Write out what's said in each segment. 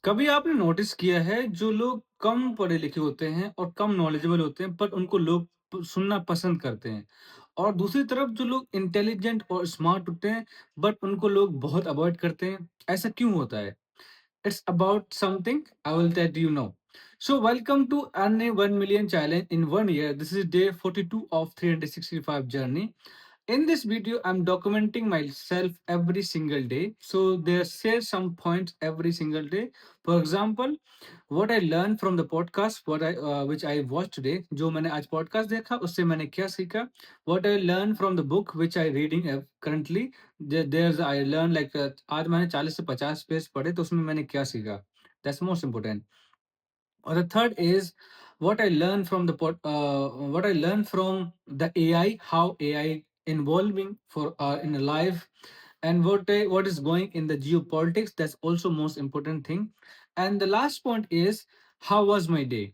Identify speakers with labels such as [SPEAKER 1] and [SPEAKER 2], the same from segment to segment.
[SPEAKER 1] कभी आपने नोटिस किया है जो लोग कम पढ़े लिखे होते हैं और कम नॉलेजेबल होते हैं पर उनको लोग सुनना पसंद करते हैं और दूसरी तरफ जो लोग इंटेलिजेंट और स्मार्ट होते हैं बट उनको लोग बहुत अवॉइड करते हैं। ऐसा क्यों होता है? It's about something I will tell you now. So welcome to earn a 1 million challenge in 1 year. This is day 42 of 365 journey. In this video, I'm documenting myself every single day. So there share some points every single day. For example, what I learned from the podcast, what I which I watched today. जो मैंने आज podcast देखा, उससे मैंने क्या सीखा? What I learned from the book which I reading currently. There's I learned like आज मैंने 40 से 50 पेज पढ़े तो उसमें मैंने क्या सीखा? That's most important. Or the third is what I learned from the AI, how AI involving for in a life, and what is going in the geopolitics. That's also most important thing. And the last point is how was my day.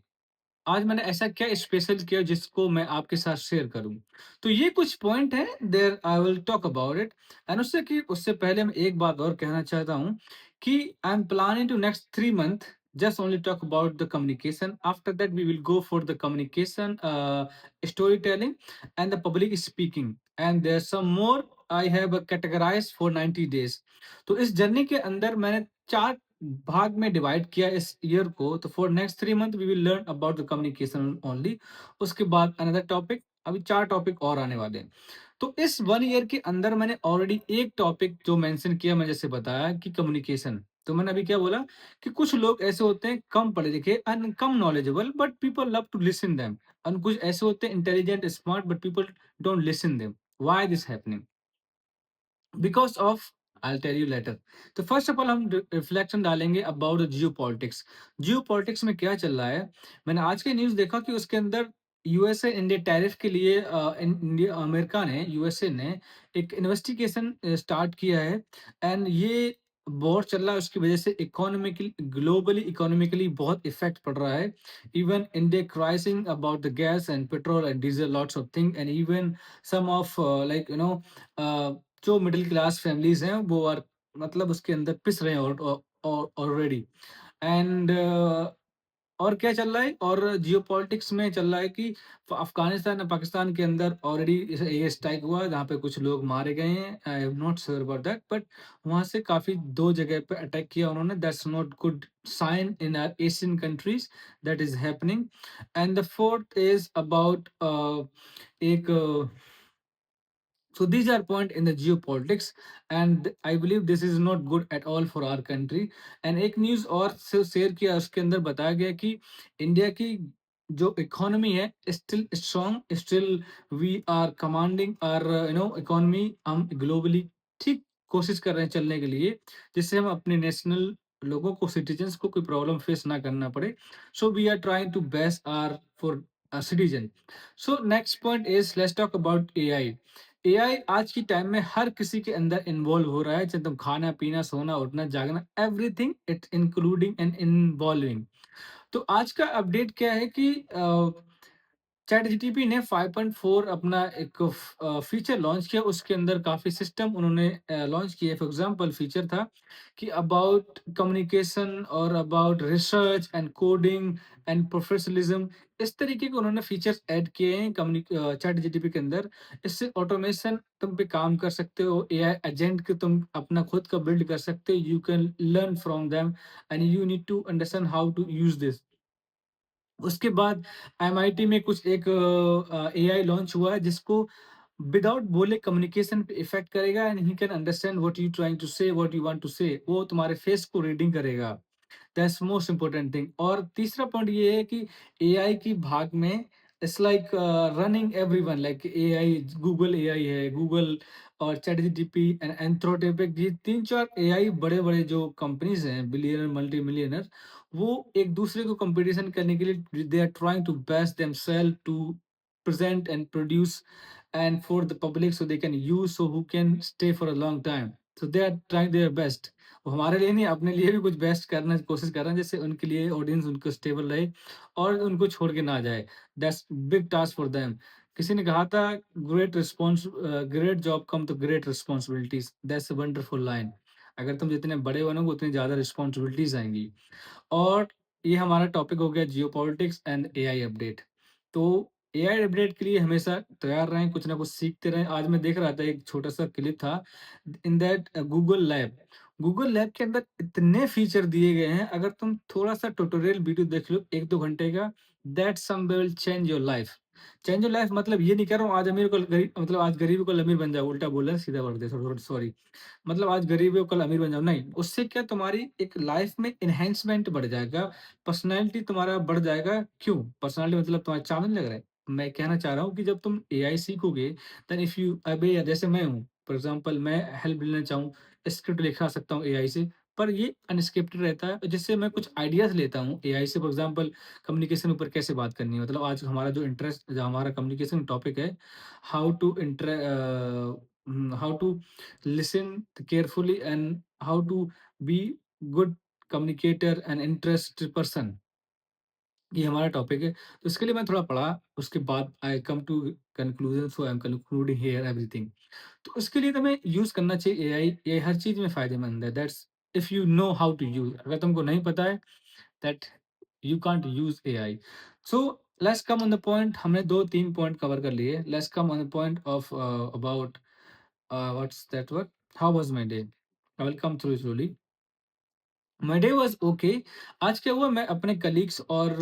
[SPEAKER 1] आज मैंने ऐसा क्या special किया जिसको मैं आपके साथ share करूं। तो ये कुछ पॉइंट है, there I will talk about it. And उससे पहले मैं एक बात और कहना चाहता हूं कि I am planning to next 3 month just only talk about the communication. After that we will go for the communication, storytelling and the public speaking, and there's some more I have categorized for 90 days. तो इस journey के अंदर मैंने 4 भाग में divide किया इस year को। तो for next 3 month we will learn about the communication only. उसके बाद अनदर टॉपिक, अभी 4 टॉपिक और आने वाले हैं। तो इस 1 ईयर के अंदर मैंने ऑलरेडी एक टॉपिक जो मेंशन किया, मैं जैसे बताया कि कम्युनिकेशन। तो मैंने अभी क्या बोला कि कुछ लोग ऐसे होते हैं कम पढ़े लिखे एंड कम knowledgeable but people love to listen them, and कुछ ऐसे होते हैं intelligent smart but people don't listen them. Why this happening? Because of, I tell you later. तो फर्स्ट ऑफ ऑल हम रिफ्लेक्शन डालेंगे about the geopolitics. Geopolitics में क्या चल रहा है? मैंने आज के न्यूज देखा कि उसके अंदर यूएसए इंडिया टैरिफ के लिए इंडिया अमेरिका ने, यूएसए ने एक इन्वेस्टिगेशन स्टार्ट किया है। एंड ये वॉर चल रहा है, उसकी वजह से इकोनॉमिकली, ग्लोबली इकोनॉमिकली बहुत इफेक्ट पड़ रहा है। Even India crising about the gas and petrol and diesel, lots of thing, and even some of like जो मिडिल क्लास फैमिलीज हैं वो आर, मतलब उसके अंदर पिस रहे हैं ऑलरेडी। एंड और क्या चल रहा है, और जियो पॉलिटिक्स में चल रहा है कि अफगानिस्तान और पाकिस्तान के अंदर ऑलरेडी एयर स्ट्राइक हुआ जहाँ पे कुछ लोग मारे गए हैं। I am not sure about that, but वहाँ से काफी 2 जगह पे अटैक किया उन्होंने। That's not good sign in our Asian countries, that is happening. And the fourth is about एक so these are point in the geopolitics, and I believe this is not good at all for our country. And एक news और से share किया, उसके अंदर बताया गया कि इंडिया की जो इकोनॉमी है still strong, still we are commanding our economy. हम ग्लोबली ठीक कोशिश कर रहे हैं चलने के लिए, जिससे हम अपने नेशनल लोगों को, सिटीजन्स को कोई प्रॉब्लम फेस ना करना पड़े। So we are trying to best our for citizen. So next point is let's talk about AI. AI आज की टाइम में हर किसी के अंदर इन्वॉल्व हो रहा है, चाहे तुम खाना पीना सोना उठना जागना, everything it's including and involving. तो आज का अपडेट क्या है कि चैट जीटीपी ने 5.4 अपना एक फीचर लॉन्च किया। उसके अंदर काफी सिस्टम उन्होंने लॉन्च किए। फॉर एग्जांपल फीचर था कि अबाउट कम्युनिकेशन और about research and coding and professionalism, इस तरीके के उन्होंने फीचर्स ऐड किए हैं चैट जीटीपी के अंदर। इससे ऑटोमेशन तुम पे काम कर सकते हो, एआई एजेंट के तुम अपना खुद का बिल्ड कर सकते हो। You can learn from them and you need to understand how to use this. उसके बाद एमआईटी में कुछ एक एआई लॉन्च हुआ है जिसको विदाउट बोले कम्युनिकेशन पे इफेक्ट करेगा, and he can understand what you trying to say, what you want to say. वो तुम्हारे फेस को रीडिंग करेगा। That's most important thing. और तीसरा पॉइंट ये है कि एआई की भाग में it's like running everyone, like AI, Google AI है, गूगल और चैटजीपीटी एंड एंथ्रोपिक, ये 3-4 एआई बड़े बड़े जो कंपनीज हैं, बिलियनर मल्टी मिलियनर, वो एक दूसरे को कंपटीशन करने के लिए they are trying to best themselves to present and produce and for the public so they can use, so who can stay for a long time. So they are trying their best. वो हमारे लिए नहीं, अपने लिए भी कुछ best करने की कोशिश कर रहे हैं, जिससे उनके लिए ऑडियंस उनको स्टेबल रहे और उनको छोड़ के ना जाए। That's big task for them. किसी ने कहा था ग्रेट रिस्पॉन्स, ग्रेट जॉब कम तो great responsibilities. That's a wonderful line. अगर तुम जितने बड़े बनोगे उतनी ज़्यादा रिस्पॉन्सिबिलिटीज़ आएँगी। और ये हमारा टॉपिक हो गया जियोपॉलिटिक्स एंड एआई अपडेट। तो एआई अपडेट के लिए हमेशा तैयार रहें, कुछ ना कुछ सीखते रहें। आज मैं देख रहा था एक छोटा-सा क्लिप था in that Google lab. Google lab के अंदर इतने फीचर दिए गए हैं, अगर तुम थोड़ा-सा ट्यूटोरियल वीडियो देख लो 1-2 घंटे का, that someway will change your life. Change your life मतलब ये नहीं कह रहा हूँ आज अमीर को गरीब, मतलब आज गरीब को अमीर बन जाओ, उल्टा बोला सीधा बोल दिया, सॉरी। मतलब आज गरीब हो कल अमीर बन जाओ, नहीं। उससे क्या तुम्हारी एक लाइफ में एनहांसमेंट बढ़ जाएगा, पर्सनैलिटी तुम्हारा बढ़ जाएगा। क्यों? पर्सनैलिटी मतलब तुम्हारा चाँद नहीं लग रहा है? मैं कहना चाह रहा हूँ कि जब तुम एआई सीखोगे, देन इफ यू अबे जैसे मैं हूँ, फॉर एग्ज़ाम्पल मैं हेल्प लेना चाहूँ, स्क्रिप्ट लिखा सकता हूँ एआई से, पर ये अनस्क्रिप्टेड रहता है, जिससे मैं कुछ आइडियाज़ लेता हूँ एआई से। फॉर एग्ज़ाम्पल कम्युनिकेशन ऊपर कैसे बात करनी है, मतलब आज हमारा जो हमारा कम्युनिकेशन टॉपिक है, how to how to listen carefully and how to be good communicator and interested person, ये हमारा टॉपिक है। तो इसके लिए मैं थोड़ा पढ़ा, उसके बाद I come to conclusion, so I am concluding here everything. तो उसके लिए तुम्हें यूज़ करना चाहिए एआई। ये हर चीज़ में फ़ायदेमंद है, that's if you know how to use. अगर तुमको नहीं पता है, that you can't use AI. So let's come on the point. हमने 2-3 पॉइंट कवर कर लिए। Let's come on the point of about what's that word? How was my day? I will come through slowly. My day was okay. आज क्या हुआ, मैं अपने colleagues और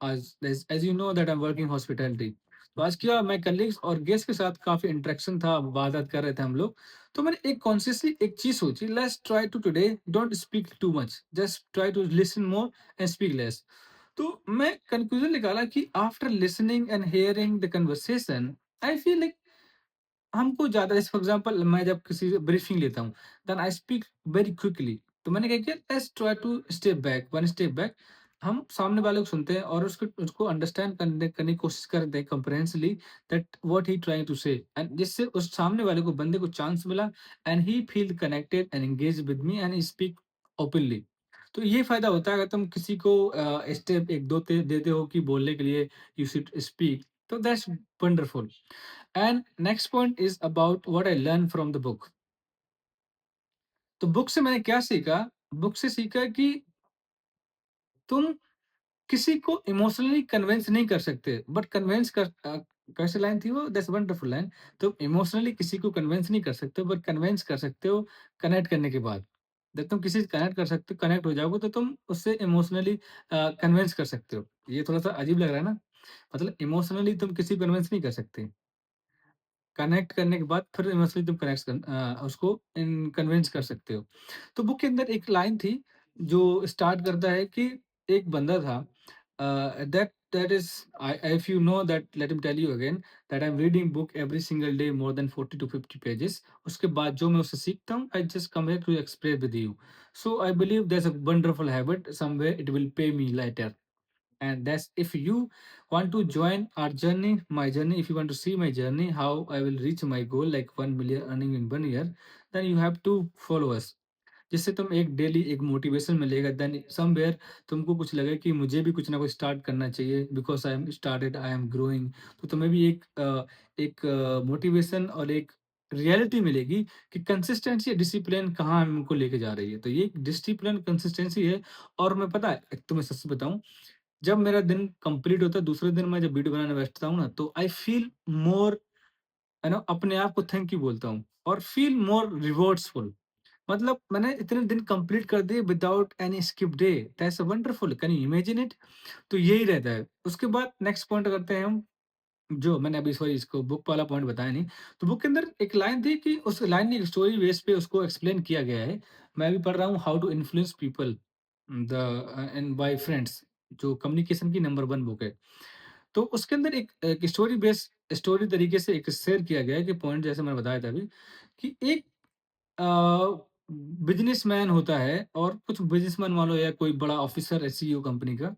[SPEAKER 1] आज as you know that I am working hospitality. तो आज क्या, मैं कलीग्स और गेस्ट के साथ काफ़ी इंटरेक्शन था, बात कर रहे थे हम लोग। तो मैंने एक कॉन्शियसली एक चीज़ सोची, let's try to today don't speak too much, just try to listen more and speak less. तो मैं कंक्लूजन निकाला कि after listening and hearing the conversation, I feel like हमको ज़्यादा, जैसे फॉर एग्ज़ाम्पल मैं जब किसी से ब्रीफिंग लेता हूँ, then I speak very quickly. तो मैंने क्या किया, let's try to step back, one step back. हम सामने वाले को सुनते हैं और उसको उसको अंडरस्टैंड करने की कोशिश करते हैं comprehensively, that what he trying to say, and जिससे उस सामने वाले को, बंदे को चांस मिला and he feel connected and engage with me and speak openly. तो ये फ़ायदा होता है अगर तुम किसी को स्टेप 1-2 देते हो कि बोलने के लिए यू शुड स्पीक, तो that's wonderful. And next point is about what I learn from the book. तो बुक से मैंने क्या सीखा? बुक से सीखा कि तुम किसी को इमोशनली कन्विंस नहीं कर सकते, बट कैसे लाइन थी वो? That's wonderful line. तुम इमोशनली किसी को कन्विंस नहीं कर सकते हो, बट कन्विंस कर सकते हो कनेक्ट करने के बाद। जब तुम किसी से कनेक्ट कर सकते हो, कनेक्ट हो जाओगे, तो तुम उससे इमोशनली कन्विंस कर सकते हो। ये थोड़ा-सा अजीब लग रहा है ना? मतलब इमोशनली तुम किसी को कन्विंस नहीं कर सकते। कनेक्ट करने के बाद फिर इमोशनली तुम उसको इन कन्विंस कर सकते हो। तो बुक के अंदर एक लाइन थी जो स्टार्ट करता है कि एक बंदा था, that is I if you know that, let me tell you again that I am reading book every single day more than 40 to 50 pages. उसके बाद जो मैं उससे सीखता हूँ, I just come here to express with you. So I believe that's a wonderful habit, somewhere it will pay me later. And that's if you want to join our journey, my journey, if you want to see my journey, how I will reach my goal like 1 million earning in 1 year, then you have to follow us। जिससे तुम एक daily एक motivation मिलेगा, then somewhere तुमको कुछ लगे कि मुझे भी कुछ ना कुछ स्टार्ट करना चाहिए, because I am started, I am growing. तो तुम्हें भी एक मोटिवेशन और एक रियलिटी मिलेगी कि कंसिस्टेंसी डिसिप्लिन कहाँ हमको लेके जा रही है। तो ये डिसिप्लिन कंसिस्टेंसी है। और मैं पता है, एक तुम्हें सच बताऊं, जब मेरा दिन कंप्लीट होता है, दूसरे दिन मैं जब वीडियो बनाने बैठता हूँ ना, तो आई फील मोर, है ना, अपने आप को थैंक यू बोलता हूँ और फील मोर रिवॉर्ड्सफुल। मतलब मैंने इतने दिन कंप्लीट कर दिए without any skip day, that's wonderful, can you imagine it? तो यही रहता है। उसके बाद नेक्स्ट पॉइंट करते हैं हम, जो मैंने अभी सॉरी इसको बुक वाला पॉइंट बताया नहीं। तो बुक के अंदर एक लाइन थी कि उस लाइन ने एक स्टोरी बेस पे उसको एक्सप्लेन किया गया है। मैं अभी पढ़ रहा हूँ how to influence people the and by friends, जो कम्युनिकेशन की नंबर 1 बुक है। तो उसके अंदर एक स्टोरी बेस स्टोरी तरीके से एक शेयर किया गया है कि पॉइंट जैसे मैंने बताया था अभी, कि एक बिज़नेसमैन होता है और कुछ बिज़नेसमैन मान लो या कोई बड़ा ऑफिसर है सीईओ कंपनी का,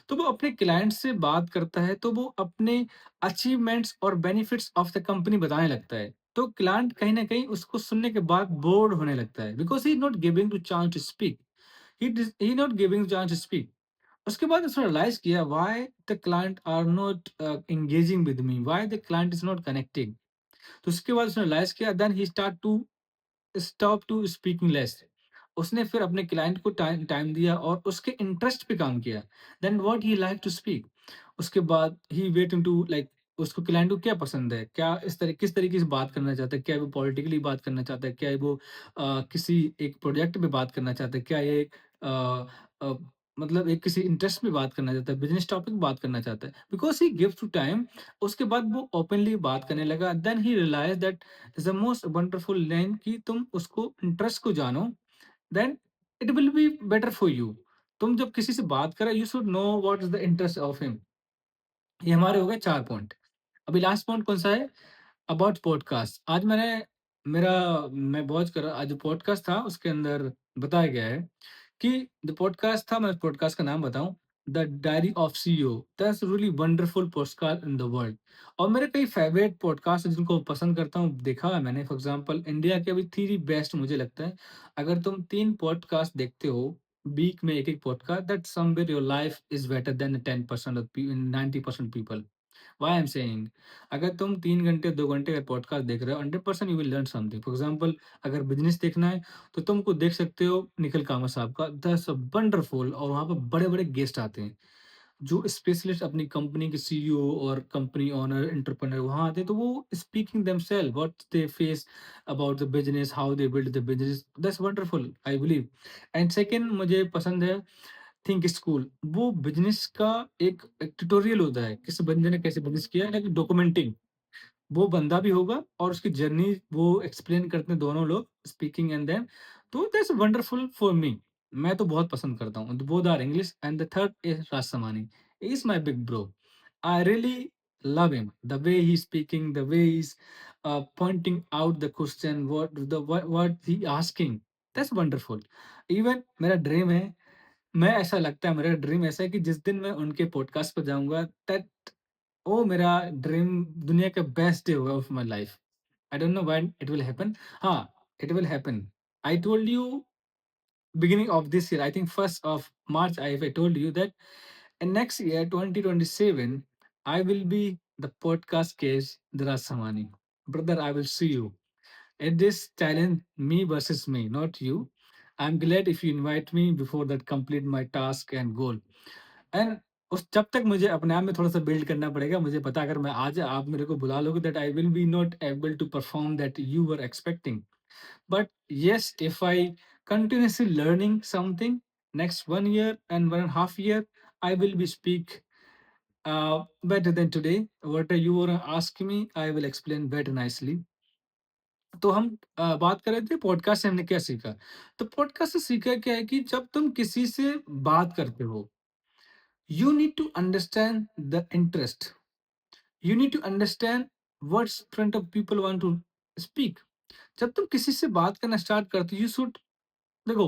[SPEAKER 1] तो वो अपने क्लाइंट से बात करता है, तो वो अपने अचीवमेंट्स और बेनिफिट्स ऑफ द कंपनी बताने लगता है। तो क्लाइंट कहीं न कहीं उसको सुनने के बाद बोर्ड होने लगता है, because he is not giving to chance to speak. He not giving chance to speak. उसके बाद उसने रियलाइज़ किया why the client are not engaging with me, why the client is not connecting. तो उसके बाद उसने रियलाइज़ किया, then he start to stop to speaking less. उसने फिर अपने क्लाइंट को टाइम टाइम दिया और उसके इंटरेस्ट पे काम किया। Then what he like to speak. उसके बाद ही वेट इनटू लाइक उसको क्लाइंट को क्या पसंद है? क्या किस तरीके से बात करना चाहता है? क्या वो पॉलिटिकली बात करना चाहता है? क्या वो किसी एक प्रोजेक्ट पे बात करना चाहता है? क्या ये अ अ, मतलब एक किसी इंटरेस्ट में बात करना चाहता है? बिज़नेस टॉपिक बात करना चाहता है? Because he gives to time. उसके बाद वो ओपनली बात करने लगा। Then he realize that is the most wonderful line कि तुम उसको इंटरेस्ट को जानो, then it will be better for you. तुम जब किसी से बात करें, you should know what is the interest of him. ये हमारे हो गए 4 पॉइंट। अभी लास्ट पॉइंट कौन-सा है? About podcast. आज मेरा मैं वॉच कर रहा आज जो पॉडकास्ट था उसके अंदर बताया गया है कि जो पॉडकास्ट था, मैं उस पॉडकास्ट का नाम बताऊँ, the diary of CEO. That's really wonderful podcast in the world. और मेरे कई फेवरेट पॉडकास्ट हैं जिनको पसंद करता हूँ, देखा है मैंने। फॉर एग्ज़ाम्पल इंडिया के अभी 3 बेस्ट मुझे लगता है। अगर तुम 3 पॉडकास्ट देखते हो, वीक में 1-1 podcast, that somewhere your life is better than 10% of 90% people. Why I am saying, अगर तुम 3 घंटे 2 घंटे का पॉडकास्ट देख रहे हो, 100% you will learn something. For example, अगर बिज़नेस देखना है तो तुमको देख सकते हो निखिल कामत साहब का, दैट्स अ वंडरफुल। और वहाँ पे बड़े-बड़े गेस्ट आते हैं, जो स्पेशलिस्ट अपनी कंपनी के सीईओ और कंपनी ओनर, एंटरप्रेन्योर वहाँ आते हैं, तो वो speaking themselves what they face about the business, how they build the business, that's wonderful I believe. And second मुझे पसंद है थिंक स्कूल। वो बिज़नेस का एक ट्यूटोरियल होता है, किस बंदे ने कैसे बिज़नेस किया, लाइक डॉक्यूमेंटिंग। वो बंदा भी होगा और उसकी जर्नी वो एक्सप्लेन करते हैं दोनों लोग, स्पीकिंग एंड देन, तो दैट्स वंडरफुल फॉर मी। मैं तो बहुत पसंद करता हूँ। Both are English and the third is Raj Samani. He is my big bro. I really love him, the way he speaking, the way he is pointing out the question, what he asking, that's wonderful. Even मेरा dream है, मैं ऐसा लगता है मेरा dream ऐसा है कि जिस दिन मैं उनके पॉडकास्ट पे जाऊँगा, दैट वो मेरा ड्रीम दुनिया का बेस्ट डे होगा of my life. I don't know when it will happen. हाँ, it will happen. I told you beginning of this year, I think 1st of March, I told you that in next year, 2027, I will be the podcast case, Dara Samani. Brother, I will see you. It is challenge me versus me, not you. I'm glad if you invite me before that complete my task and goal. And उस जब तक मुझे अपने आप में थोड़ा-सा build करना पड़ेगा, मुझे पता है अगर मैं आज आप मेरे को बुला लोगे that I will be not able to perform that you were expecting. But yes, if I continuously learning something, next 1 year and 1.5 year, I will be speak better than today. What you wanna ask me, I will explain better nicely. तो हम बात कर रहे थे podcast से हमने क्या सीखा। तो पॉडकास्ट से सीखा क्या है कि जब तुम किसी से बात करते हो, you need to understand the interest. You need to understand what's front of people want to speak. जब तुम किसी से बात करना स्टार्ट करते हो, यू शुड देखो,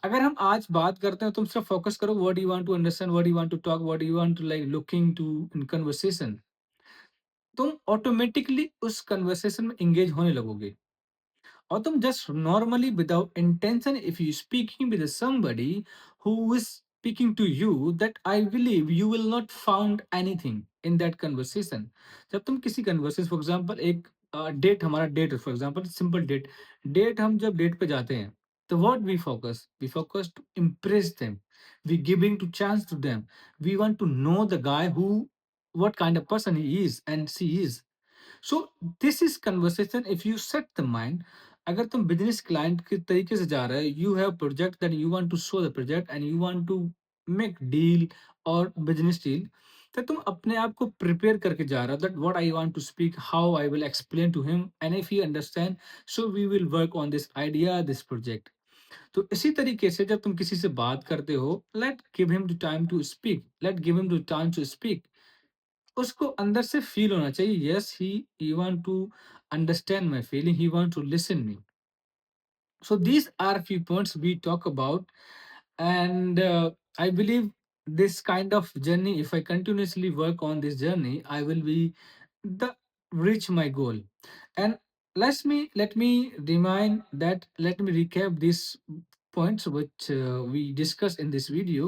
[SPEAKER 1] अगर हम आज बात करते हैं, तुम सिर्फ फोकस करो what you want to understand, what you want to talk, what you want to like looking to in conversation, तुम ऑटोमेटिकली उस कन्वर्सेशन में एंगेज होने लगोगे। और तुम just normally without intention if you speaking with somebody who is speaking to you, that I believe you will not found anything in that conversation. जब तुम किसी कन्वर्सेशन, फॉर एग्जांपल एक डेट, हमारा date for example simple date, हम जब date पे जाते हैं, तो what we focus to impress them, we giving to chance to them, we want to know the guy who, what kind of person he is and she is. So this is conversation if you set the mind. अगर तुम business client के तरीके से जा रहे हो, you have project that you want to show the project and you want to make deal और business deal, तो तुम अपने आप को प्रिपेयर करके जा रहे हो that what I want to speak, how I will explain to him, and if he understand, so we will work on this idea, this project. तो इसी तरीके से जब तुम किसी से बात करते हो, let give him to time to speak, let give him to time to speak. उसको अंदर से फ़ील होना चाहिए, yes he want to understand my feeling, he want to listen me. So these are few points we talk about, and I believe this kind of journey, if I continuously work on this journey, I will be the reach my goal. And let me remind that let me recap these points which we discussed in this video.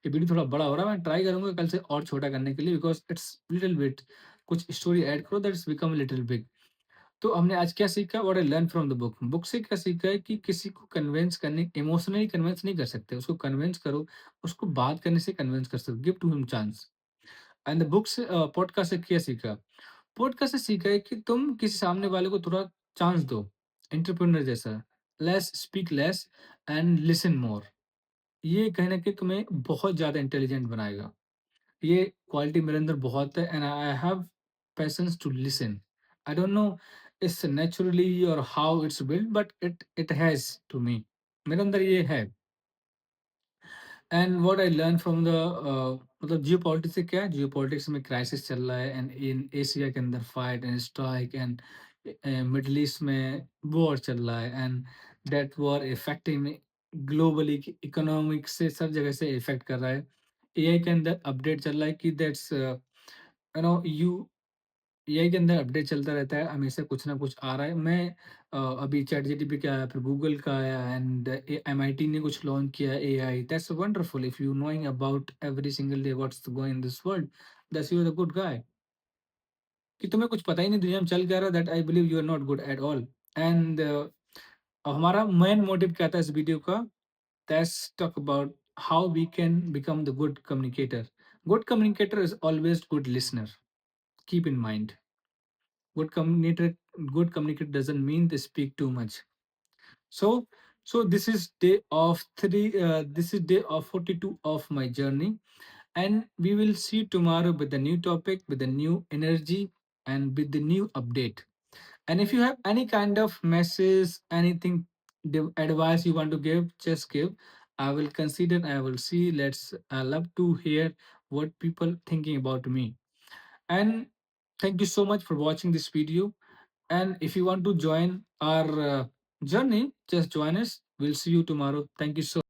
[SPEAKER 1] ये video थोड़ा बड़ा हो रहा है, मैं try करूंगा कल से और छोटा करने के लिए, बिकॉज इट्स लिटिल बिट, कुछ स्टोरी ऐड करो that it's become little big. तो हमने आज क्या सीखा? What I learn from the book. Book से क्या सीखा है कि किसी को कन्विंस करने, इमोशनली कन्विंस नहीं कर सकते, उसको कन्विंस करो, उसको बात करने से कन्विंस कर सकते हो, give to him chance. And the book से पॉडकास्ट से क्या सीखा? पॉडकास्ट से सीखा है कि तुम किसी सामने वाले को थोड़ा चांस दो, एंटरप्रेन्योर जैसा, less speak less and listen more. ये कहीं न कहीं तुम्हें बहुत ज़्यादा इंटेलिजेंट बनाएगा। ये क्वालिटी मेरे अंदर बहुत है, and I have patience to listen. I don't know it's naturally और how it's built, but it has to me. मेरे अंदर ये है। And what I learn from the मतलब जियोपॉलिटिक्स से क्या है? जियोपॉलिटिक्स में क्राइसिस चल रहा है, एंड इन एशिया के अंदर fight and strike, and middle east में वॉर चल रहा है, and that war affecting globally economic से सब जगह से इफेक्ट कर रहा है। एआई के अंदर अपडेट चल रहा है कि that's you know you AI के अंदर अपडेट चलता रहता है, हमेशा कुछ ना कुछ आ रहा है। मैं अभी चैटजीपीटी का आया, फिर गूगल का आया, एंड एमआईटी ने कुछ लॉन्च किया AI. That's wonderful. If you knowing about every single day what's going in this world, that's you are the good guy. कि तुम्हें कुछ पता ही नहीं दुनिया में चल क्या रहा है, that I believe you are not good at all. And हमारा मेन मोटिव क्या था इस वीडियो का? That's talk about how we can become the good communicator. Good communicator is always good listener. Keep in mind, good communicator good communicator doesn't mean they speak too much. So this is day of 3, this is day of 42 of my journey, and we will see tomorrow with a new topic, with a new energy, and with the new update. And if you have any kind of message, anything, the advice you want to give, just give. I will consider, I will see. I love to hear what people thinking about me. And thank you so much for watching this video. And if you want to join our journey, just join us. We'll see you tomorrow. Thank you so